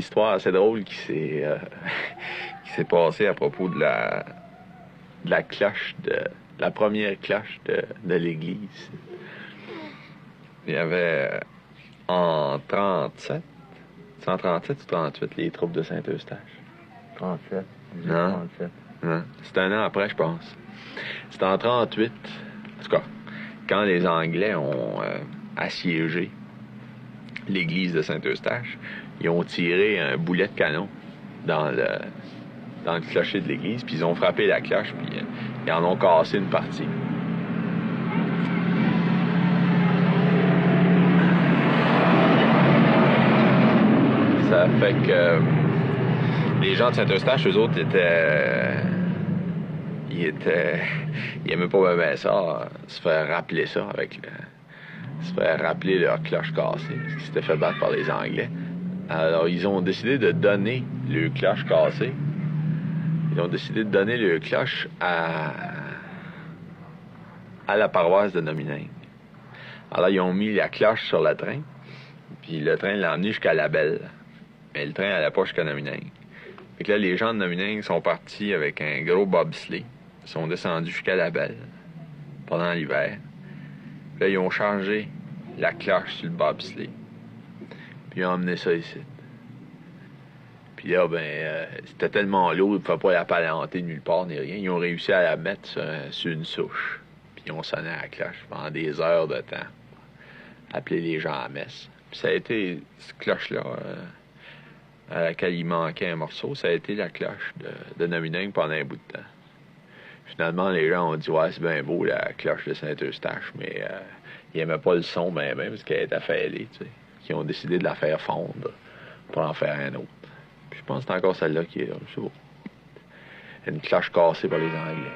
histoire assez drôle qui qui s'est passée à propos de la cloche la première cloche de l'église. Il y avait en 37, 137 ou 38 les troupes de Saint-Eustache. 37. Non. 37. Non. C'était un an après, je pense. C'était en 38. En tout cas, quand les Anglais ont assiégé l'église de Saint-Eustache, ils ont tiré un boulet de canon dans le clocher de l'église, puis ils ont frappé la cloche, puis ils en ont cassé une partie. Ça fait que les gens de Saint-Eustache, eux autres, ils aimaient pas bien ça, se faire rappeler ça se faire rappeler leur cloche cassée, parce qu'ils s'étaient fait battre par les Anglais. Alors, ils ont décidé de donner le cloche cassée. Ils ont décidé de donner le cloche à la paroisse de Nomineng. Alors, ils ont mis la cloche sur le train, puis le train l'a emmené jusqu'à La Belle. Mais le train n'allait pas jusqu'à Nomineng. Fait que là, les gens de Nomineng sont partis avec un gros bobsleigh. Ils sont descendus jusqu'à La Belle pendant l'hiver. Là, ils ont changé la cloche sur le bobsleigh. Puis ils ont emmené ça ici. Puis là, c'était tellement lourd, ils ne pouvaient pas la palanter nulle part ni rien. Ils ont réussi à la mettre sur une souche. Puis ils ont sonné à la cloche pendant des heures de temps. Appeler les gens à la messe. Puis ça a été, cette cloche-là, à laquelle il manquait un morceau, ça a été la cloche de Nomineng pendant un bout de temps. Finalement, les gens ont dit « Ouais, c'est bien beau, la cloche de Saint-Eustache, mais ils n'aimaient pas le son bien, parce qu'elle était fêlée, tu sais. » Ils ont décidé de la faire fondre pour en faire un autre. Puis je pense que c'est encore celle-là qui est là, c'est beau. Une cloche cassée par les Anglais.